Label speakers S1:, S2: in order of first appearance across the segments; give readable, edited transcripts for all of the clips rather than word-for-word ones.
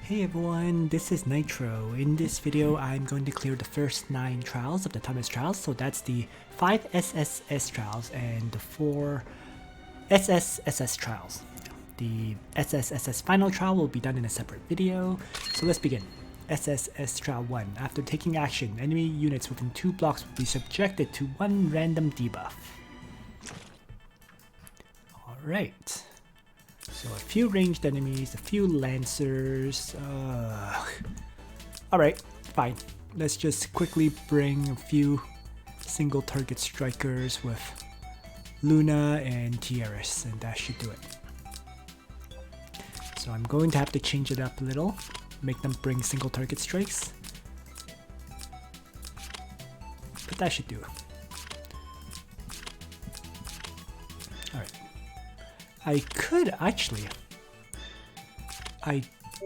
S1: Hey everyone, this is Nitro. In this video, I'm going to clear the first 9 trials of the Thomas trials. So that's the 5 SSS trials and the 4 SSSS trials. The SSSS Final Trial will be done in a separate video. So let's begin. SSS Trial 1. After taking action, enemy units within 2 blocks will be subjected to 1 random debuff. Alright. So a few ranged enemies, a few lancers. Alright, fine. Let's just quickly bring a few single target strikers with Luna and Tierras, and that should do it. So I'm going to have to change it up a little, make them bring single target strikes. But that should do it. Alright. I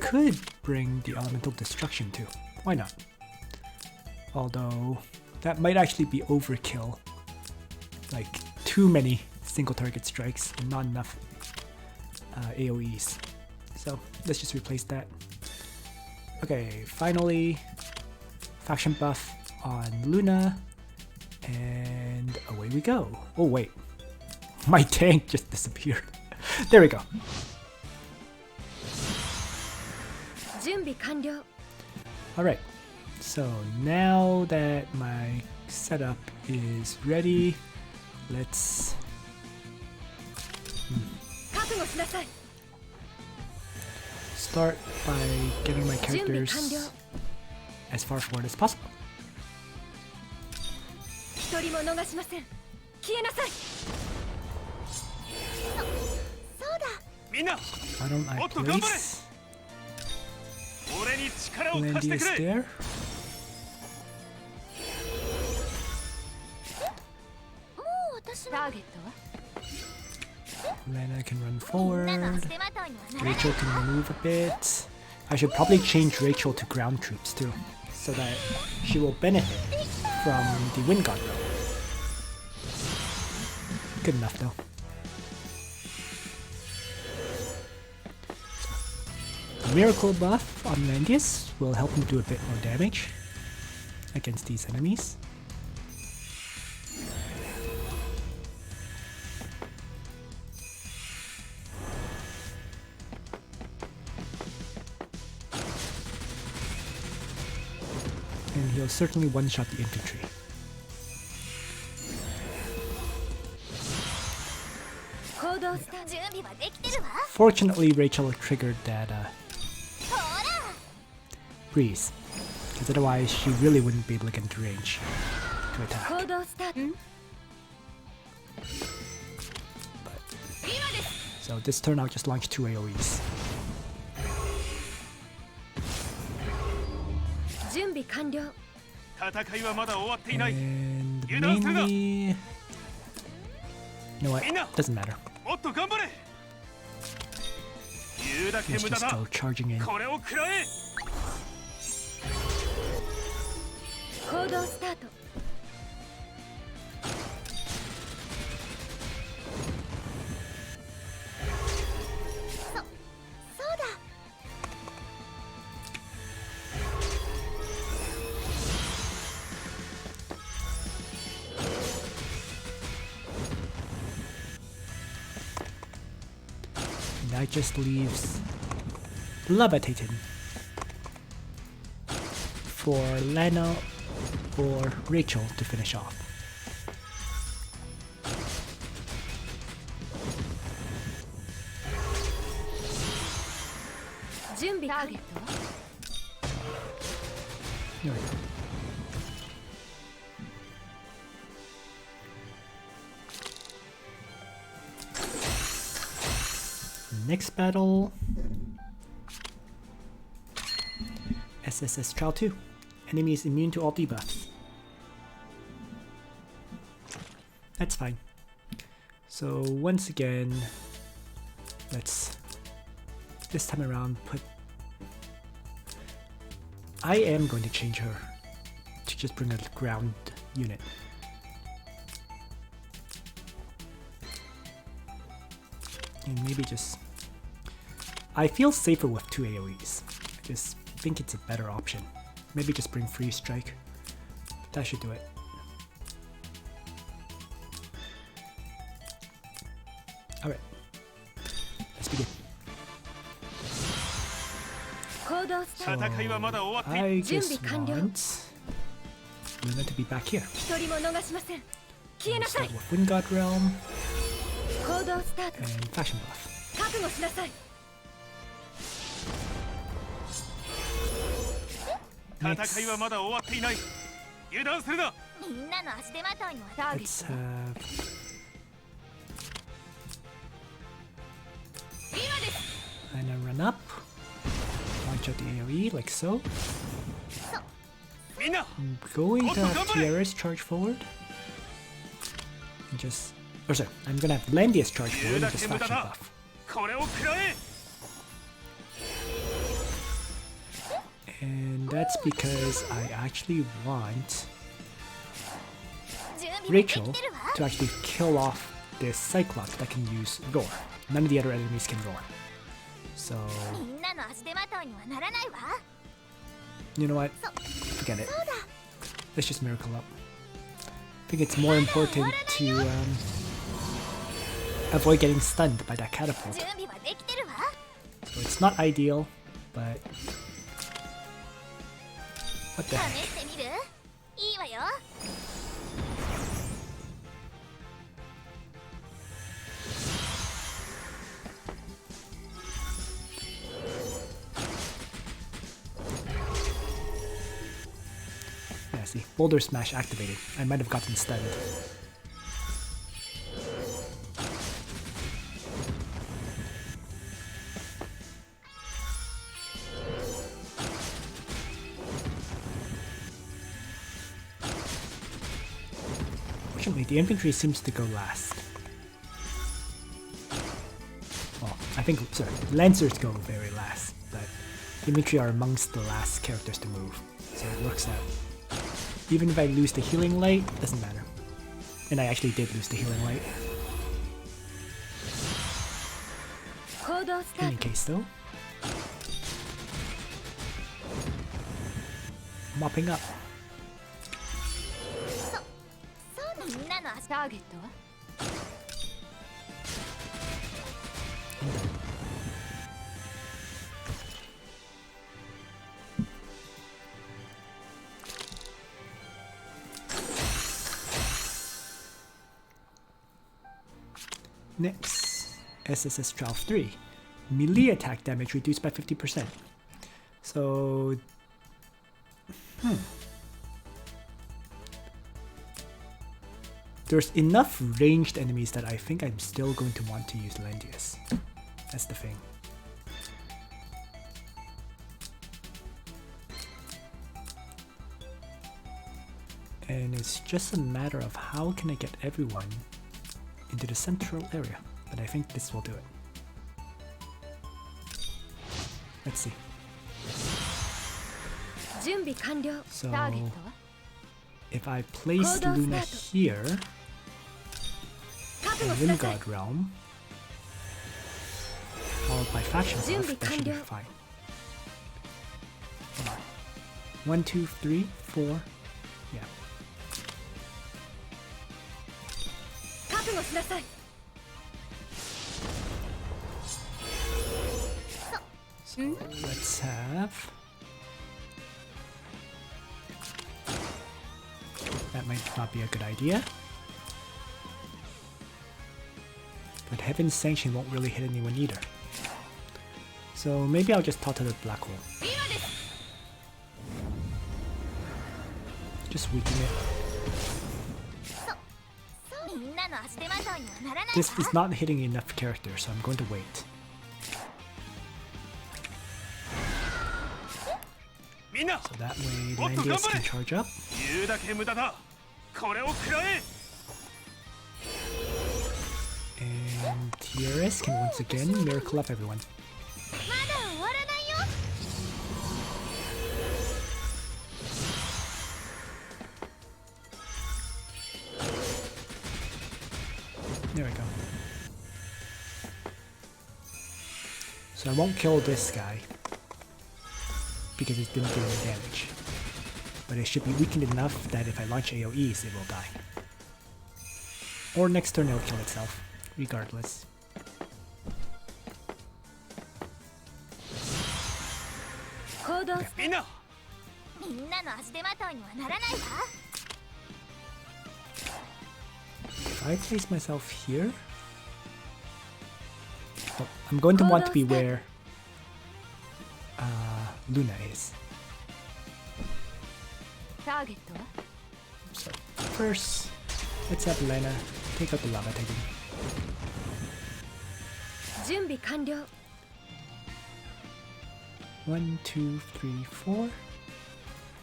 S1: could bring the Elemental Destruction too. Why not? Although, that might actually be overkill. Like, too many single target strikes and not enough AoEs. So, let's just replace that. Okay, finally, faction buff on Luna. And away we go. Oh wait, my tank just disappeared. There we go. Alright, so now that my setup is ready, let's start by getting my characters as far forward as possible. Why don't I place Landius there? Lana can run forward. Rachel can move a bit. I should probably change Rachel to ground troops too, so that she will benefit from the wind guard row. Good enough though. Miracle buff on Landius will help him do a bit more damage against these enemies. And he'll certainly one-shot the infantry. Yeah. Fortunately, Rachel triggered that breeze, because otherwise she really wouldn't be able to get into range to attack. But, so this turn I'll just launch 2 AoEs. And mainly... You know what? Doesn't matter. Let's just go charging in. That just leaves Levitating for Lana or Rachel to finish off. There we go. Next battle, SSS Trial 2. Enemy is immune to all debuffs. That's fine. So once again, let's this time around put... I am going to change her to just bring a ground unit. And maybe just... I feel safer with 2 AoEs. I just think it's a better option. Maybe just bring Free Strike. That should do it. Alright. Let's begin. So, I just want Luna to be back here. Start with Wingard Realm and Faction Buff. Next, let's have Luna run up, launch out the AoE like so. I'm going to have TRS charge forward. And just... or sorry, I'm gonna have Landius charge forward and just Faction Buff. And that's because I actually want Rachel to actually kill off this Cyclops that can use Roar. None of the other enemies can Roar. So... you know what? Forget it. Let's just Miracle up. I think it's more important to avoid getting stunned by that catapult. So it's not ideal, but... what the heck? Yeah, see, Boulder Smash activated. I might have gotten stunned. Fortunately, the infantry seems to go last. Well, I think, sorry, Lancers go very last, but infantry are amongst the last characters to move, so it works out. Even if I lose the healing light, doesn't matter. And I actually did lose the healing light. In any case though. Mopping up. Next, SSS Trial 3. Melee attack damage reduced by 50%. So... there's enough ranged enemies that I think I'm still going to want to use Landius. That's the thing. And it's just a matter of how can I get everyone into the central area. But I think this will do it. Let's see. So, if I place Luna here, in Wingard Realm, followed by Faction Buff, that should be fine. Hold on. 1, 2, 3, 4, yeah. So let's have... that might not be a good idea. But Heaven's Sanction won't really hit anyone either. So maybe I'll just toss to the black hole. Just weaken it. This is not hitting enough characters, so I'm going to wait. So that way Landius can charge up. And TRS can once again miracle up everyone. There we go. So I won't kill this guy. because it didn't do any damage. But it should be weakened enough that if I launch AoEs, it will die. Or next turn it'll kill itself, regardless. Okay. If I place myself here, oh, I'm going to want to be where Luna is. So first, let's have Lena take out the lava titan.
S2: 準備完了
S1: 1, 2, 3, 4.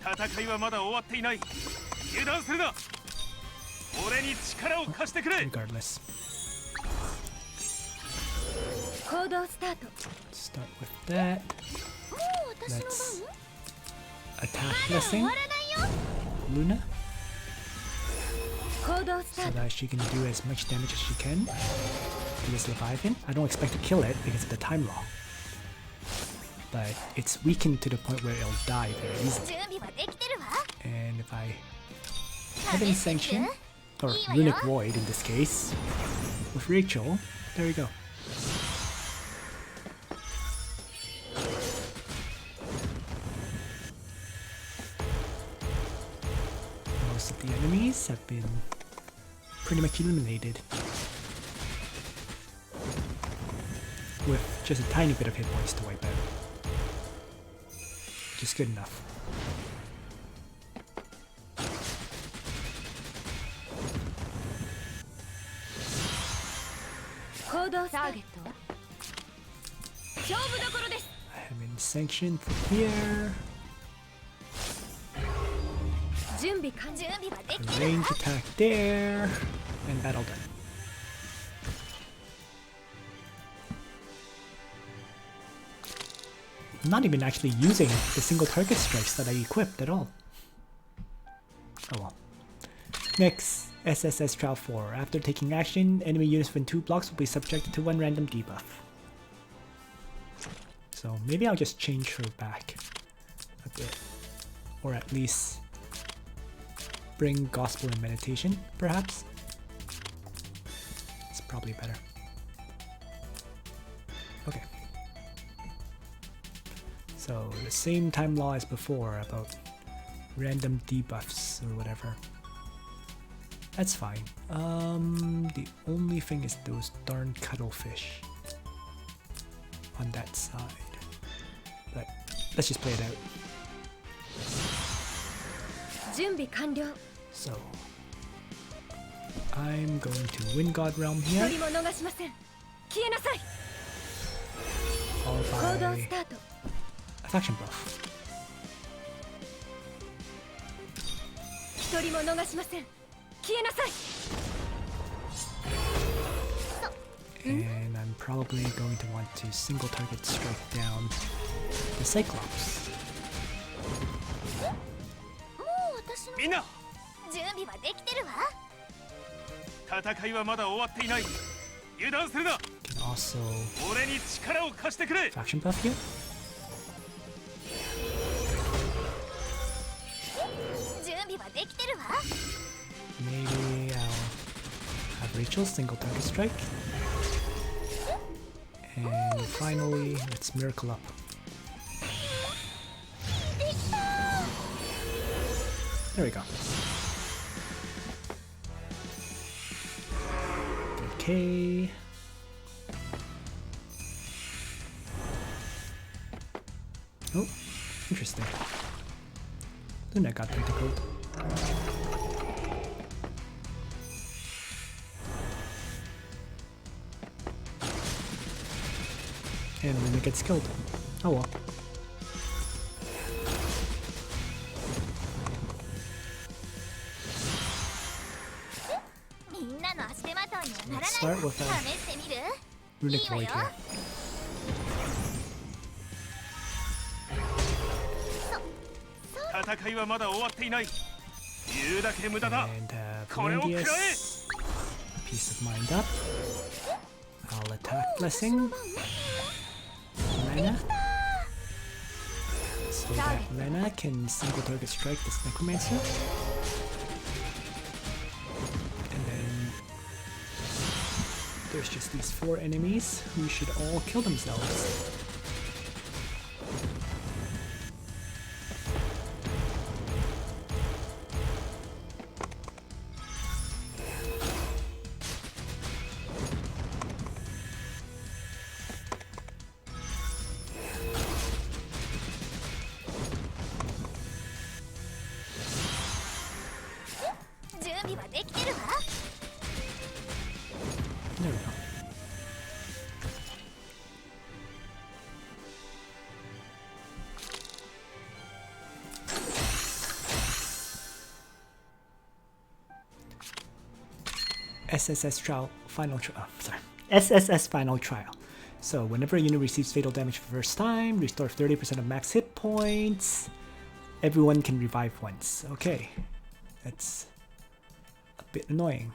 S3: 戦いはまだ終わっていない。油断するな。俺に力を貸してくれ。
S1: Regardless.
S2: 行動スタート
S1: Start with that. Let's attack blessing Luna
S2: 行動スタ
S1: so
S2: ート
S1: that she can do as much damage as she can to this Leviathan. I don't expect to kill it because of the time law, but it's weakened to the point where it'll die very easily.
S2: 準備はできてるわ
S1: And if I have any sanction, or runic void in this case, with Rachel, there we go. Most of the enemies have been pretty much eliminated with just a tiny bit of hit points to wipe out. Just good enough.
S2: I
S1: I'm in sanction from here.
S2: 準備完了
S1: A range attack there, and battle done. I'm not even actually using the single target strikes that I equipped at all. Oh well. Next, SSS Trial 4. After taking action, enemy units within 2 blocks will be subjected to 1 random debuff. So maybe I'll just change her back a bit. Or at least bring Gospel and Meditation, perhaps? It's probably better. Okay. So the same time law as before about random debuffs or whatever. That's fine. The only thing is those darn cuttlefish on that side. But let's just play it out.
S2: 準備完了
S1: So I'm going to Wind God Realm
S2: 一
S1: here,
S2: 人も逃しません消えなさい
S1: followed
S2: 行動
S1: by
S2: スタート
S1: Faction Buff.
S2: 一人も逃しません消えなさい
S1: And I'm probably going to want to single target strike down the Cyclops.
S2: もう私の
S3: みんな、
S2: 準備はできてるわ
S3: 戦いはまだ終わっていない。油断するな。
S1: Can also
S3: 俺に力を貸してくれ。
S1: Faction Buff here.
S2: 準備はできてるわ
S1: Maybe I'll have Rachel single target strike. And finally, let's miracle up. There we go. Okay. Oh, interesting. Luna got tentacled. And Luna gets killed. Oh well. Let's start with a Runic Void here. And Valandius, piece of mind up. I'll attack Blessing. Mana. So so that Lena can single target strike this Necromancer. And then there's just these 4 enemies who should all kill themselves. There we go. SSS Trial Final Trial. SSS Final Trial. So whenever a unit receives fatal damage for the first time, restore 30% of max hit points. Everyone can revive once. Okay, that's a bit annoying.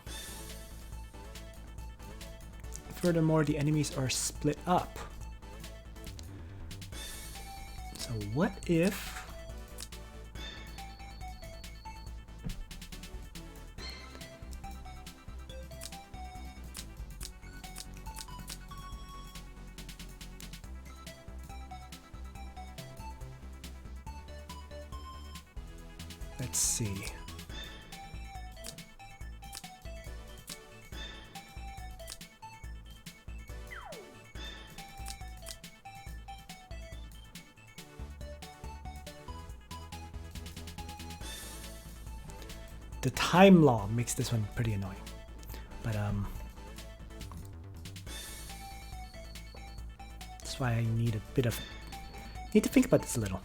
S1: Furthermore, the enemies are split up. So what if... Let's see. The time law makes this one pretty annoying, but that's why I need need to think about this a little.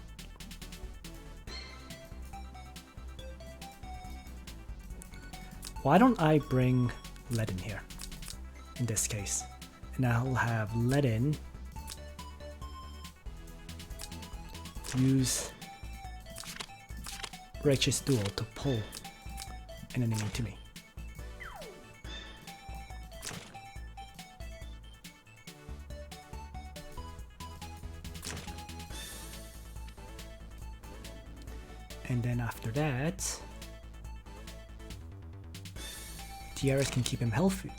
S1: Why don't I bring lead in here in this case, and I'll have lead in use Righteous Duel to pull an enemy to me. And then after that, Tiaras can keep him healthy,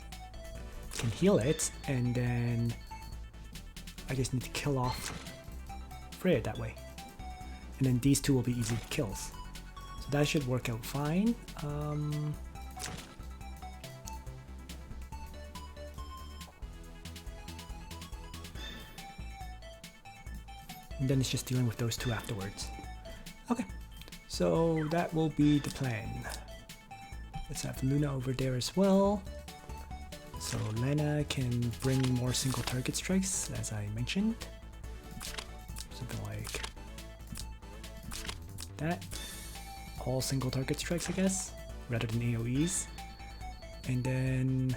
S1: can heal it, and then I just need to kill off Freya that way. And then these two will be easy kills. So that should work out fine. And then it's just dealing with those two afterwards. Okay, so that will be the plan. Let's have Luna over there as well. So Lena can bring more single target strikes, as I mentioned. Something like that. All single target strikes, I guess, rather than AoEs. And then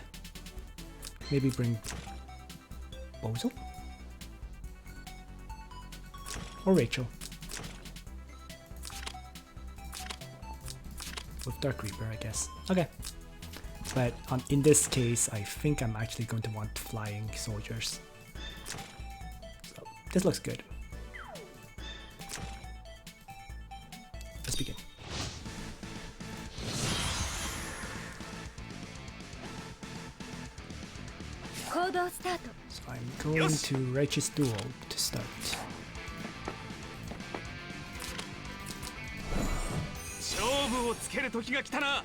S1: maybe bring Bozo? Or Rachel. With Dark Reaper, I guess. Okay. But in this case, I think I'm actually going to want flying soldiers. So this looks good. Let's begin. So I'm going to Righteous Duel to start.
S3: 勝負をつける時が来たな。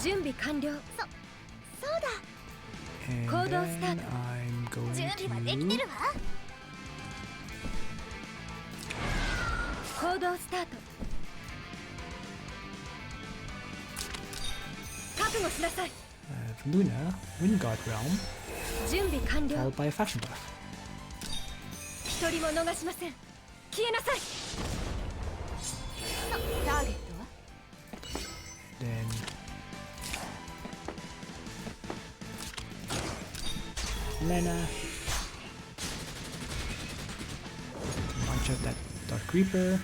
S2: 準備完了。そうだ。
S1: And
S2: 行動スター
S1: then
S2: ト。
S1: I'm going
S2: 準備はできて
S1: to
S2: るわ。行動スタート。覚悟しなさい。
S1: have Luna, Wind God Realm,
S2: 準備完了。
S1: followed by a faction buff.
S2: 一人も逃しません。消えなさい。ターゲットは
S1: Then Lena. Launch out that Dark Reaper.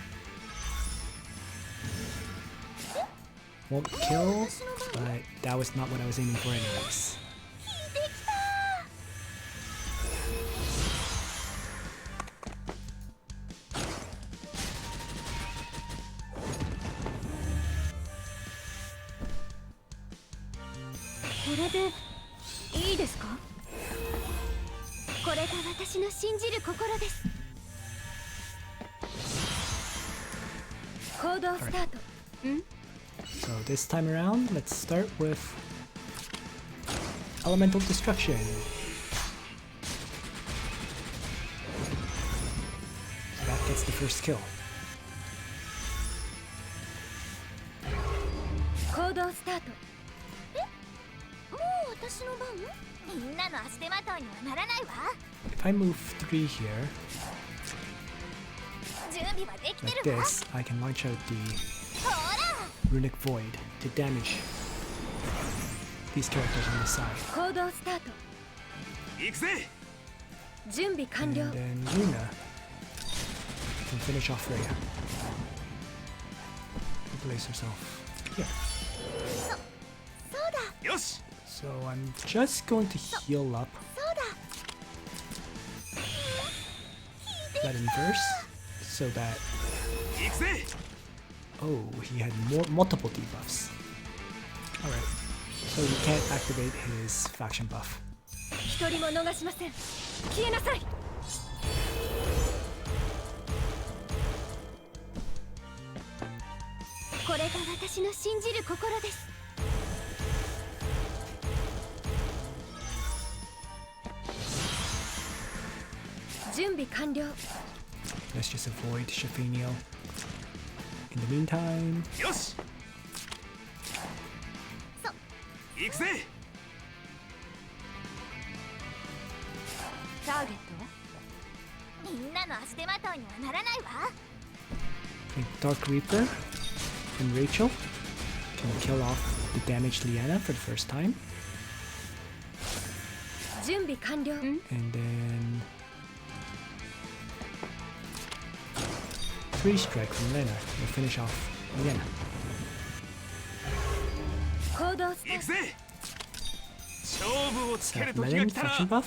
S1: Won't kill, but that was not what I was aiming for anyways.
S2: っていいですか？これが私の信じる心です。行動スタート。
S1: So this time around, let's start with elemental destruction. So that gets the first kill.
S2: 行動スタート。もう私の番？みんなの足手まといにはならないわ。
S1: If I move 3 here,
S2: 準備はできて
S1: like
S2: るわ。
S1: this, I can launch out the
S2: ほら。
S1: runic void to damage these characters on the side.
S2: 行動スタート。
S3: 行くぜ。
S2: 準備完
S1: And
S2: 了。
S1: then Luna can finish off Rhea. Place herself here.
S2: そうだ。
S3: よし。
S1: So I'm just going to heal up
S2: そうだ。
S1: that inverse so that
S3: 行くぜ。
S1: oh, he had multiple debuffs. Alright. So you can't activate his faction buff.
S2: 一人も逃しません。消えなさい。これが私の信じる心です。準備完了。
S1: Let's just avoid Shafenio. In the meantime,
S3: よし。行くぜ。
S2: ターゲットは？みんなの足手まといにはならないわ。
S1: I think Dark Reaper and Rachel can kill off the damaged Liana for the first time.
S2: 準備完了。
S1: And then 3 strike from Lena will finish off Liana.
S2: 行動スター
S3: 行くぜ。勝負をつけ
S1: Let's
S3: る
S1: have
S3: 時が
S1: Melon
S3: 来た
S1: faction
S3: な。
S1: buff.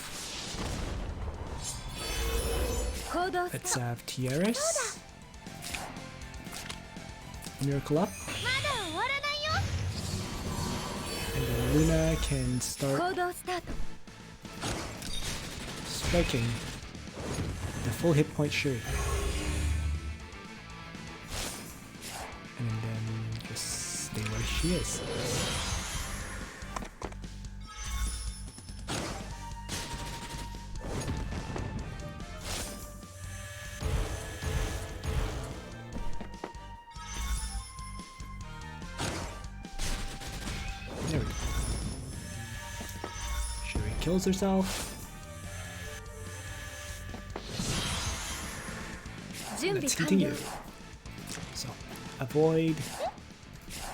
S2: ト。行動ス
S1: Let's
S2: タート。
S1: have Tiaris. Miracle up.
S2: まだ終わらないよ。
S1: And then Luna can start
S2: 行動スタート。
S1: striking the full hit point Shuri. And then just stay where she is. There we go. Shuri kills herself.
S2: 準備
S1: Let's
S2: 完了
S1: continue.。So, avoid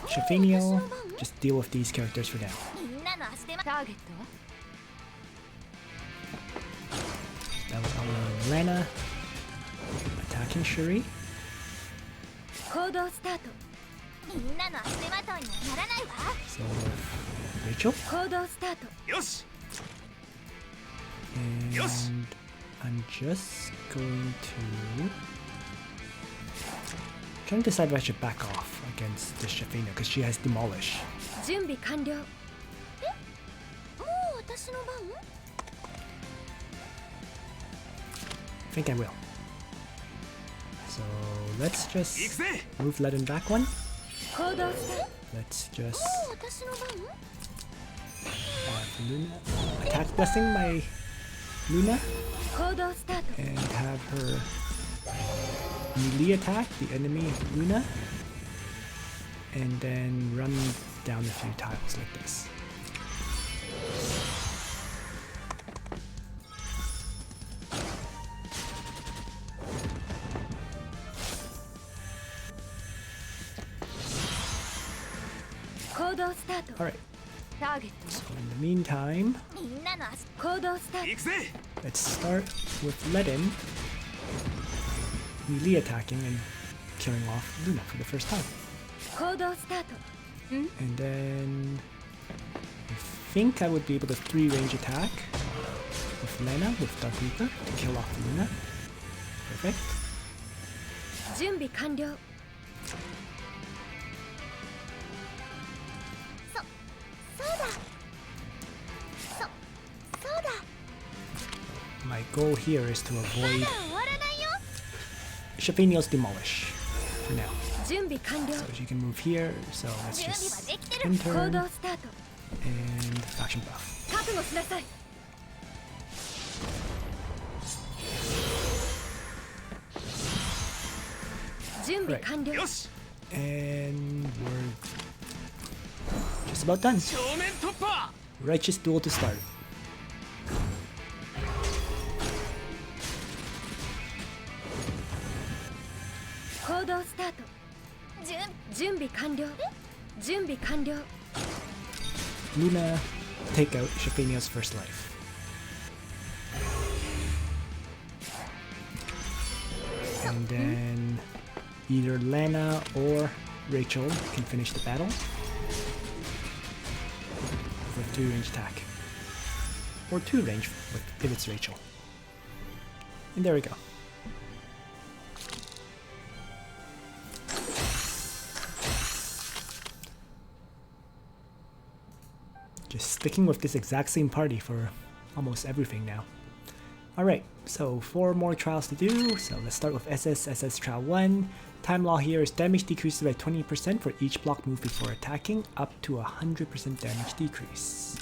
S1: Shafenio. Just deal with these characters for now.
S2: みんなの足手ま。ターゲットは？
S1: That will allow Lena attacking Shuri.
S2: 行動スタート。みんなの足手まといにはならないわ。
S1: So, with Rachel.
S2: 行動スタート。
S3: よし。
S1: And
S3: Yes.
S1: I'm just going to trying to decide if I should back off against this Shafina because she has Demolish.
S2: 準備完了。もう私の番？
S1: I think I will. So let's
S3: 行く
S1: just
S3: ぜ。
S1: move Ledin back one.
S2: 行動スタート。
S1: Let's just
S2: 私の番？
S1: have Luna attack blessing my Luna
S2: 行動スタート。
S1: and have her melee attack the enemy Luna and then run down a few tiles like this. Alright, so in the meantime,
S2: みんなの足。行動スタート。
S3: 行くぜ。
S1: let's start with Ledin melee attacking and killing off Luna for the first time.
S2: 行動スタート。
S1: And then I think I would be able to 3 range attack with Lena with Dark Reaper to kill off Luna. Perfect.
S2: 準備完了。そうだ。
S1: goal here is to
S2: ま
S1: avoid
S2: だ終わらないよ
S1: Shafiniel's Demolish for now.
S2: 準備完了
S1: So she can move here, so let's
S2: 準備は
S1: just
S2: できてる
S1: in
S2: 行
S1: turn
S2: 動スタート
S1: and faction buff.
S2: 覚悟しなさい準備完了
S3: よし
S1: And we're just about done.
S3: 正面突破
S1: Righteous duel to start.
S2: 行動スタート準備完了準備完了
S1: Luna take out Shafiniel's first life. And then either Lana or Rachel can finish the battle with 3-range attack. Or 2-range if it's Rachel. And there we go. Just sticking with this exact same party for almost everything now. Alright, so 4 more trials to do, so let's start with SSSS Trial 1. Time law here is damage decreases by 20% for each block move before attacking, up to 100% damage decrease.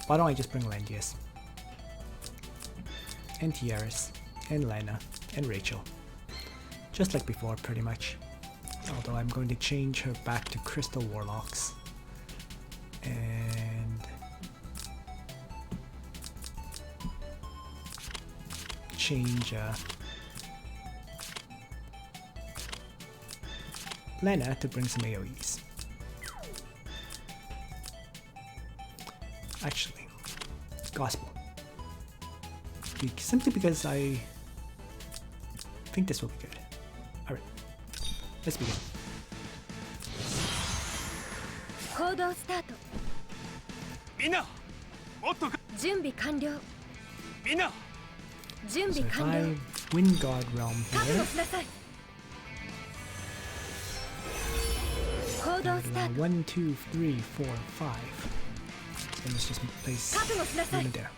S1: Why don't I just bring Landius? And Tiaris, and Lena, and Rachel. Just like before, pretty much. Although I'm going to change her back to Crystal Warlocks. And change Lena to bring some AoEs. Actually, Gospel. Simply because I think this will be good. Alright, let's begin.
S2: 行動スタート
S3: みんなもっと
S2: 準備完了
S3: みんな
S2: 準
S1: So
S2: 備
S1: if
S2: 完
S1: I
S2: 了
S1: win God Realm
S2: 覚
S1: here,
S2: 悟しなさい行動スタート
S1: 1, 2, 3, 4, 5. So let's just place
S2: 覚悟しなさい
S1: Luna there.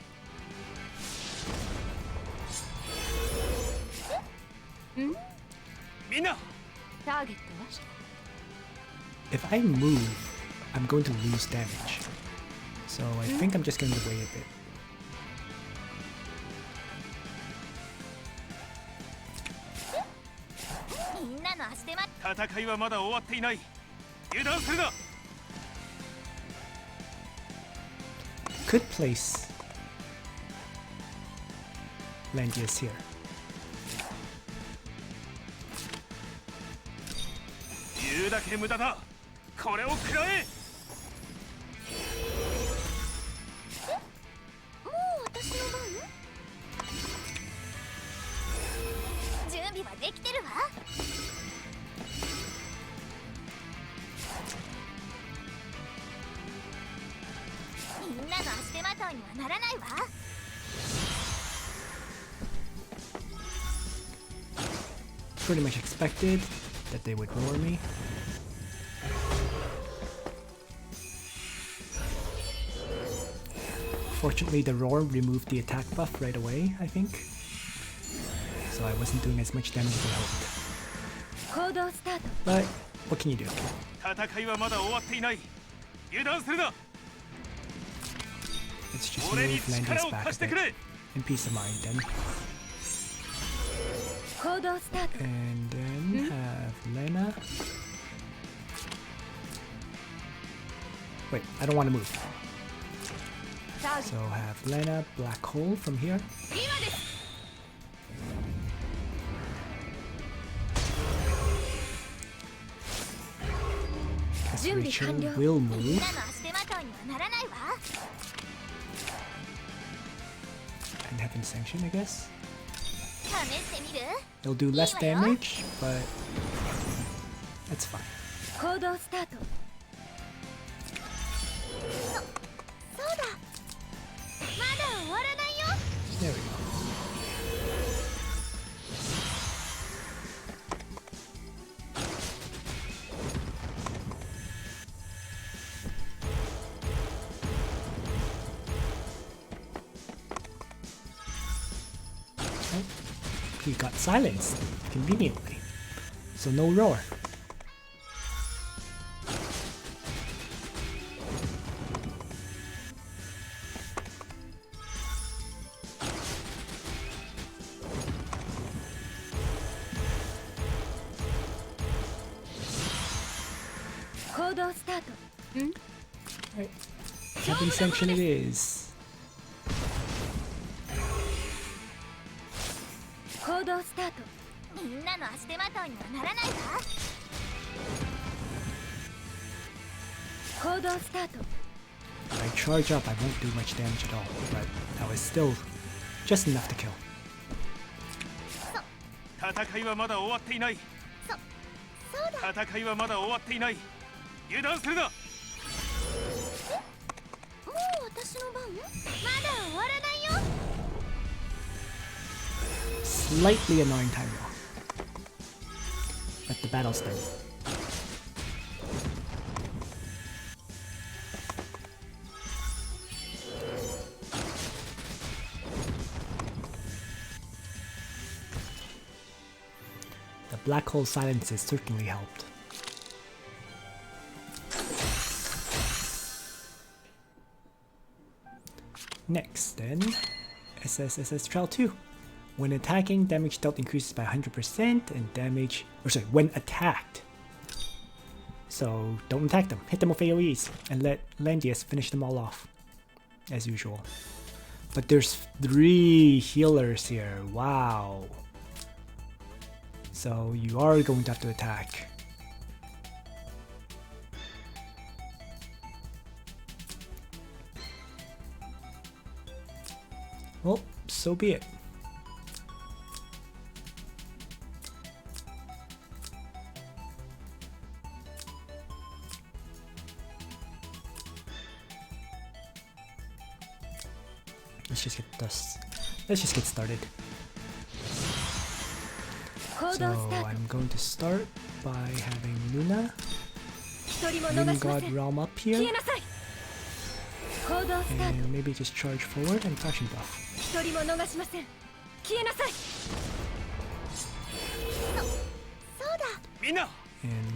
S3: みんな
S2: ターゲットは
S1: If I move, I'm going to lose damage. So I think I'm just going to wait a bit.
S2: みんなの足手ま
S3: 戦いはまだ終わっていない油断するな
S1: Could place Landius here.
S3: 言うだけ無駄だこれを食らえ
S2: もう私の番準備はできてるわみんなの足手まといにはならないわ
S1: Pretty much expected that they would roar me. Fortunately, the roar removed the attack buff right away, I think. So I wasn't doing as much damage as I hoped.
S2: 行動スタート
S1: But what can you do?
S3: 戦いはまだ終わっていない油断するな
S1: Let's just
S3: 俺
S1: move
S3: に力
S1: Landius
S3: を
S1: back
S3: 貸
S1: a
S3: してく
S1: bit.
S3: れ
S1: In peace of mind then.
S2: 行動スタート
S1: And then have Lena. Wait, I don't want to move.
S2: ターゲッ
S1: So have Lena Black Hole from here.
S2: ト今です
S1: As
S2: 준비
S1: Rachel
S2: 완료.
S1: will
S2: みん
S1: move.
S2: なの足手まといにはならないわ
S1: And Heaven Sanction, I guess.
S2: 試してみる
S1: It'll do less
S2: いいわよ。
S1: damage, but that's fine.
S2: 行動スタートそうだまだ終わらないよ
S1: There we go. Oh, he got silenced conveniently, so no roar. Right. Heavy sanction it is.
S2: 行動スタート。みんなの足手まといにはならないか。行動スタート。
S1: If I charge up, I won't do much damage at all, but that was still just enough to kill.
S3: 戦いはまだ終わっていない。
S2: そうだ。
S3: 戦いはまだ終わっていない。油断するな。
S2: もう私の番？まだ終わらないよ。
S1: Slightly annoying time wall. Let the battle start. The black hole silences certainly helped. Next, then, SSSS Trial 2. When attacking, damage dealt increases by 100% and damage... when attacked. So, don't attack them. Hit them with AoEs and let Landius finish them all off. As usual. But there's 3 healers here. Wow. So, you are going to have to attack. Well, so be it. Let's just get started. So I'm going to start by having Luna, God Realm up here, and maybe just charge forward and faction buff. And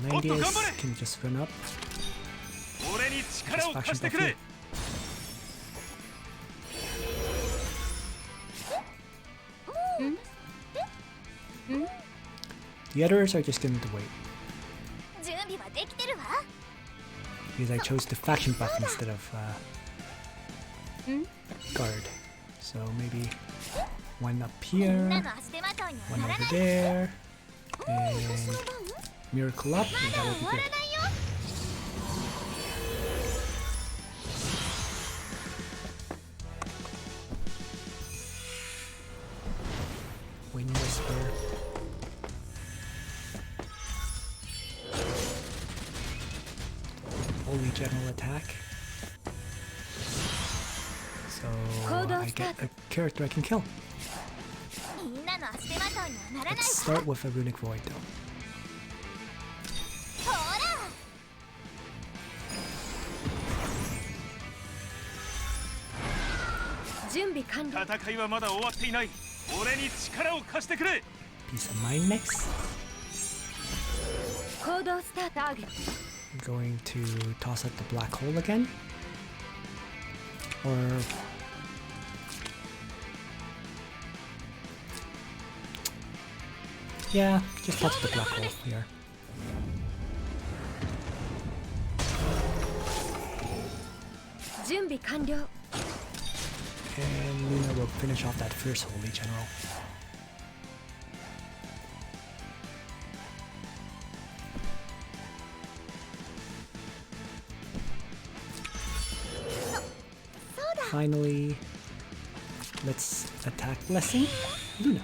S1: Landius can just run up. Just faction buff here. The others are just going to wait. Because I chose the faction buff instead of guard. So maybe one up here, one over there, and miracle up, and that will be good. Wind Whisper. Holy General Attack. So I get a character I can kill. Let's start with a Runic Void though. Peace of mind next. I'm going to toss out the black hole again. Or... yeah, just toss the black hole here. And Luna will finish off that first Holy General. Finally, let's attack Blessing Luna.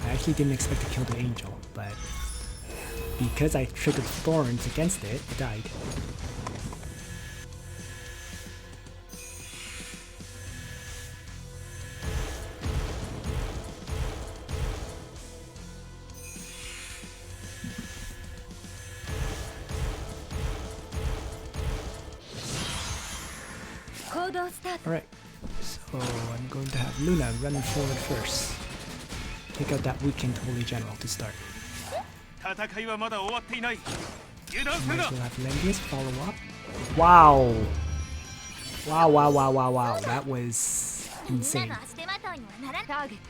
S1: I actually didn't expect to kill the angel, but because I triggered thorns against it, it died. Alright, so I'm going to have Luna run forward first. Take out that weakened Holy General to start.
S3: 戦いはまだ終わっていない。油断する
S1: Might
S3: な
S1: as well have Langrisser follow up. Wow! Wow, wow, wow, wow, wow. That was
S2: みんな
S1: insane.
S2: の足手まといにはならない。ターゲット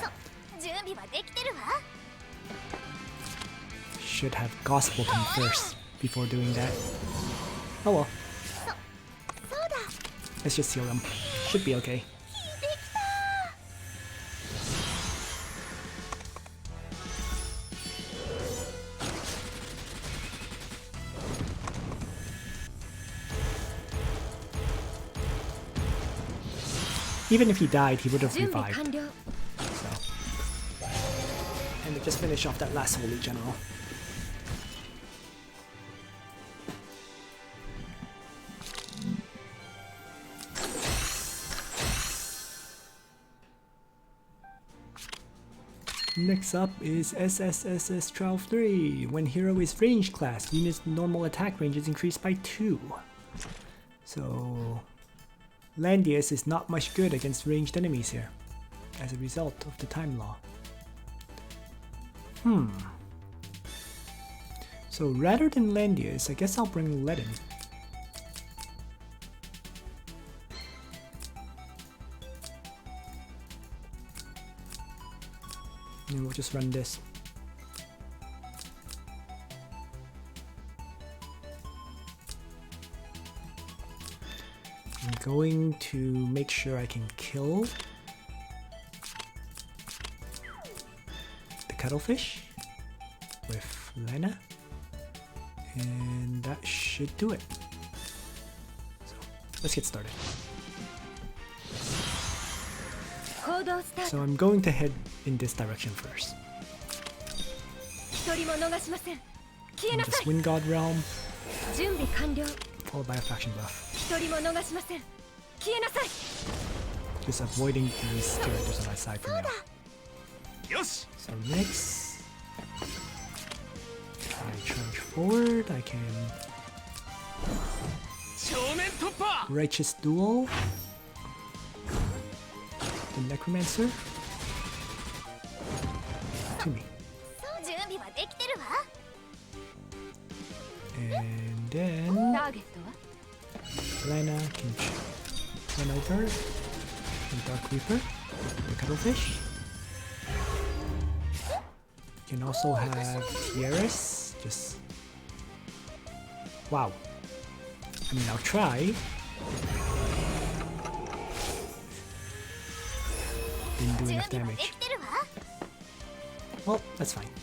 S2: は準備はできてるわ。
S1: Should have gospeled him first before doing that. Oh well.
S2: そうだ。
S1: Let's just heal him. Should be okay.
S2: できた。
S1: Even if he died, he would have
S2: 準備
S1: revived.
S2: 完了。
S1: So. And to just finish off that last Holy General. Next up is SSSS Trial 3. When hero is range class, unit's normal attack range is increased by 2. So Langrisser is not much good against ranged enemies here, as a result of the time law. So rather than Langrisser, I guess I'll bring Ledin. And we'll just run this. I'm going to make sure I can kill the cuttlefish with Lena, and that should do it. So let's get started.
S2: 行動スタート。
S1: So I'm going to head in this direction first.
S2: 一人も逃しません。消え
S1: In
S2: なさ
S1: this
S2: い。
S1: Wind God realm,
S2: 準備完了。
S1: followed by a faction buff.
S2: 一人も逃しません。消えなさい。
S1: Just avoiding these characters on my side for now.
S3: よし
S1: So next, I charge forward. I can
S3: 正面突破
S1: Righteous Duel, the Necromancer, to me,
S2: 準備はできてるわ。
S1: and then
S2: ターゲットは
S1: Lena can run over the Dark Reaper, the Cuttlefish. You can also have Tieris. Just wow. I mean, I'll try. Didn't do
S2: 準
S1: enough
S2: 備はで
S1: damage.
S2: きてるわ。
S1: Well, that's fine.
S2: "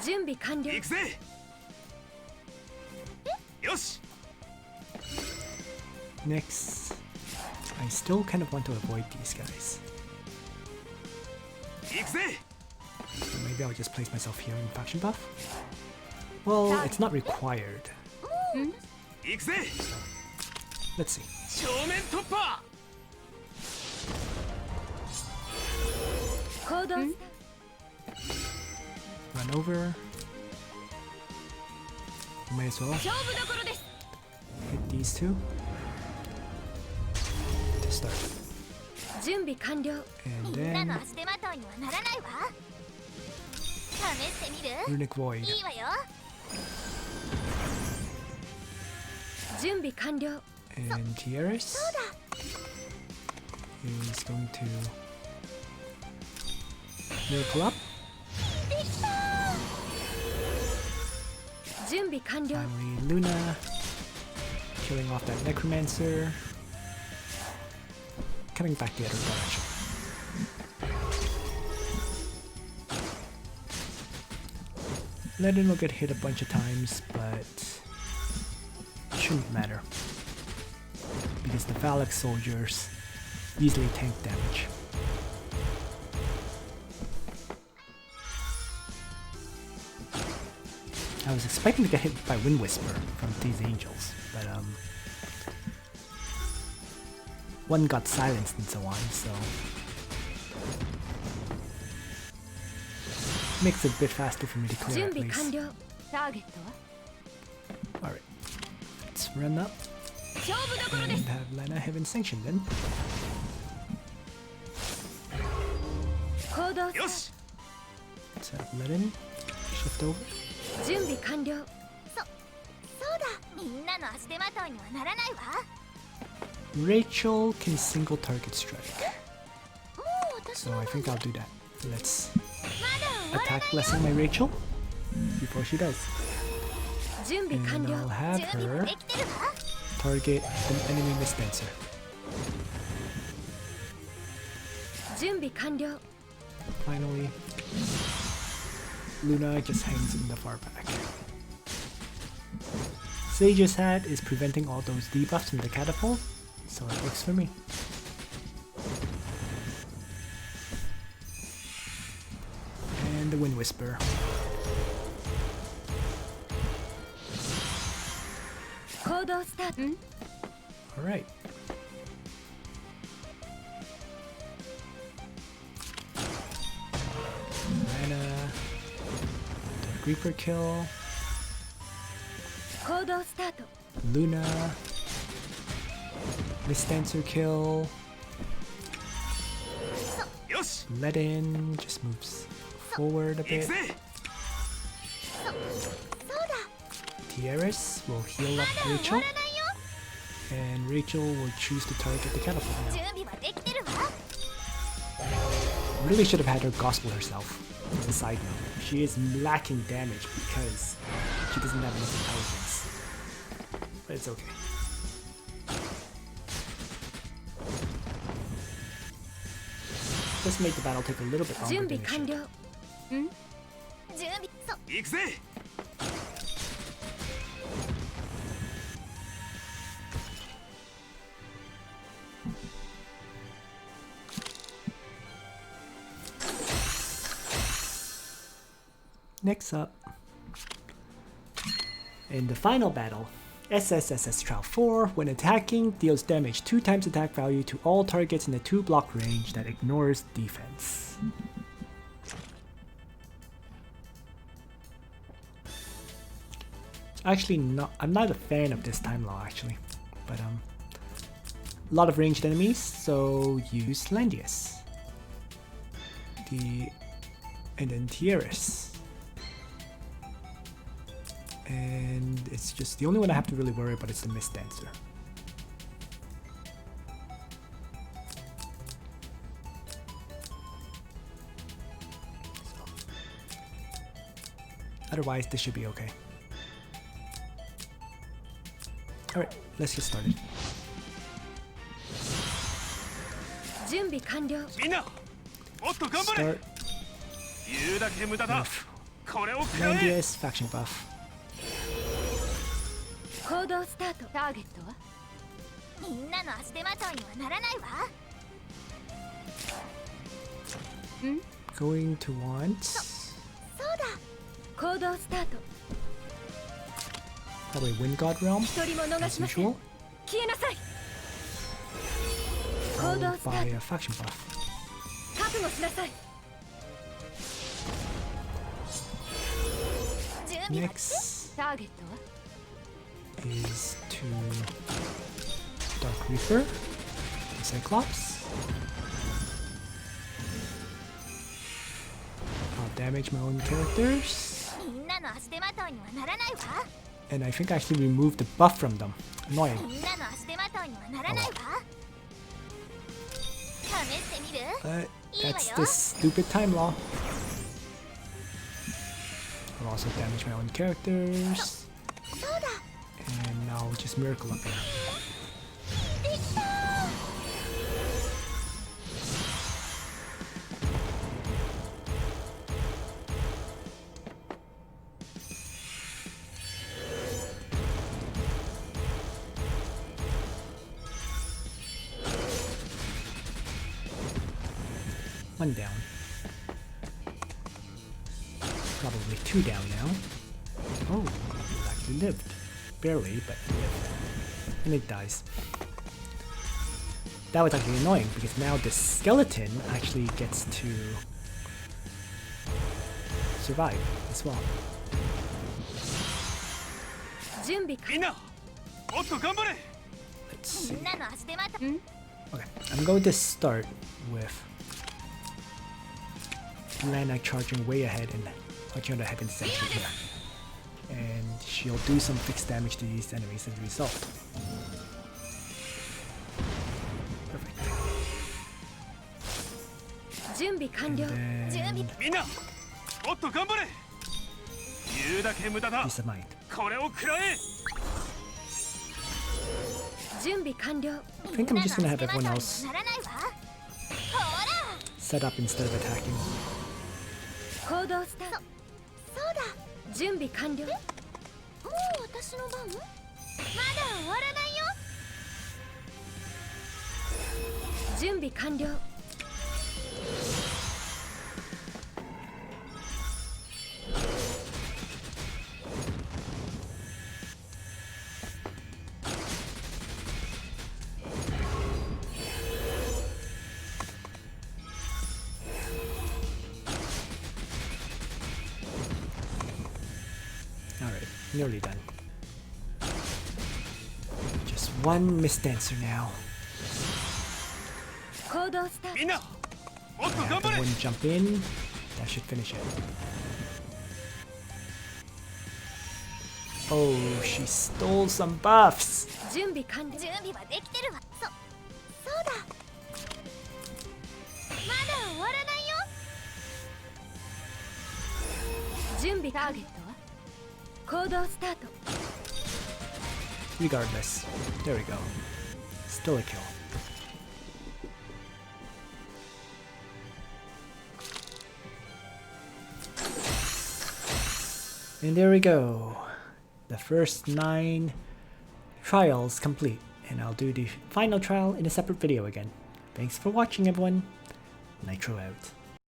S2: 準備完了。
S3: 行くぜよし
S1: Next, I still kind of want to avoid these guys.
S3: 行くぜ
S1: So maybe I'll just place myself here in faction buff. Well, it's not required.
S3: 行くぜ
S1: Let's see.
S3: 正面突破
S2: 行動
S1: Run over. Might as well
S2: 勝負どころです。
S1: hit these two to start.
S2: 準備完了。
S1: And
S2: みんな
S1: then
S2: の足手まといにはならないわ。試してみる？
S1: Runic Void.
S2: いいわよ。準備完了。
S1: And Tieris
S2: そうだ。
S1: is going to miracle up.
S2: できた。準備完了。
S1: Finally, Luna killing off that Necromancer. Coming back the other direction. Ledin will get hit a bunch of times, but it shouldn't matter. Because the Phallic soldiers easily tank damage. I was expecting to get hit by Wind Whisper from these angels, but one got silenced and so on, so makes it a bit faster for me to clear at least. Alright, let's run up and have Lana Heaven Sanction then.
S3: Yosh!
S1: Let's have Leden shift over.
S2: 準備完了。そうだ。みんなの足手まといにはならないわ。
S1: Rachel can single target strike,
S2: もう私
S1: so
S2: の
S1: I
S2: 番
S1: think I'll do that. Let's
S2: まだ終わら
S1: attack blessing my Rachel before she does.
S2: 準備完
S1: And
S2: 了。
S1: I'll have
S2: 準備は
S1: her
S2: できてるわ。
S1: target an enemy dispenser.
S2: 準備完了。
S1: Finally, Luna just hangs in the far back. Sage's hat is preventing all those debuffs in the catapult, so it works for me. And the Wind Whisper.
S2: 行動スタート。
S1: Alright. Mana. Dark Reaper kill.
S2: 行動スタート。
S1: Luna. Misdancer kill.
S3: よし
S1: Leden just moves forward a
S3: 行く
S1: bit.
S3: ぜ
S2: そうだ。
S1: Tiaris will heal up
S2: 終
S1: Rachel,
S2: わらないよ。
S1: and Rachel will choose to target the catapult
S2: 準
S1: now.
S2: 備はできてるわ。
S1: Really should have had her gospel herself. As a side note, she is lacking damage because she doesn't have enough intelligence. But it's okay. Just made the battle take a little bit
S2: 準
S1: longer
S2: 備
S1: than it
S2: 完
S1: should.
S2: 了。ん？準備。そう。
S3: 行くぜ
S1: Next up, in the final battle, SSSS Trial 4, when attacking, deals damage 2 times attack value to all targets in a 2-block range that ignores defense. Actually, I'm not a fan of this time law actually, but a lot of ranged enemies, so use Landius. And then Tiaris. And it's just the only one I have to really worry about is the Misdancer. Otherwise, this should be okay. Alright, let's get started.
S2: 準備完了。
S3: みんなもっと頑張れ
S1: Start
S3: 言うだけ無駄だ
S1: with
S3: これを食らえ
S1: Landius faction buff.
S2: 行動スタート。ターゲットは？みんなの足手まといにはならないわ。
S1: Going to want
S2: そうだ。行動スタート。
S1: probably Wind God Realm
S2: 一人も逃
S1: as
S2: しません。
S1: usual,
S2: 消えなさい。行動
S1: followed
S2: スタ
S1: by
S2: ー
S1: a faction buff.
S2: ト。覚悟しなさい。準備は
S1: Next
S2: ターゲットは？
S1: is to Dark Reaper, the Cyclops. I'll damage my own characters,
S2: みんなの足手まといにはならないわ。
S1: and I think I actually removed the buff from them. Annoying.
S2: みんなの足手まといにはならないわ。試してみる？
S1: But
S2: いいわよ。
S1: that's this stupid time law. I'll also damage my own characters,
S2: そうだ。
S1: and I'll just miracle up here.
S2: できた。
S1: One down. Probably 2 down now. Oh, it actually lived. Barely, but it lived. And it dies. That was actually annoying because now the skeleton actually gets to survive as well.
S2: 準備
S3: みんなもっと頑張れ
S1: Let's see.
S2: みんなの足手まとい
S1: Okay, I'm going to start with Lana charging way ahead and punching on the head and sentry here. And she'll do some fixed damage to these enemies as a result. Perfect.
S2: 準備完
S1: And
S2: 了
S1: then
S3: みんなもっと頑張れ言うだけ無駄だ
S1: peace of mind.
S3: これを食らえ
S2: 準備完了
S1: I think I'm just gonna have everyone else
S2: ならないわほら
S1: set up instead of attacking.
S2: 行動スタートそうだ準備完了もう私の番まだ終わらないよ準備完了
S1: Alright, nearly done. Just one missed answer now.
S2: 行動スタート
S3: みんなもっと
S1: Have
S3: 頑張れ
S1: everyone jump in. That should finish it. Oh, she stole some buffs.
S2: 準備完了準備はできてるわそうだまだ終わらないよ準備ターゲットは行動スタート
S1: Regardless. There we go. Still a kill. And there we go. The first 9 trials complete. And I'll do the final trial in a separate video again. Thanks for watching, everyone. Nitro out.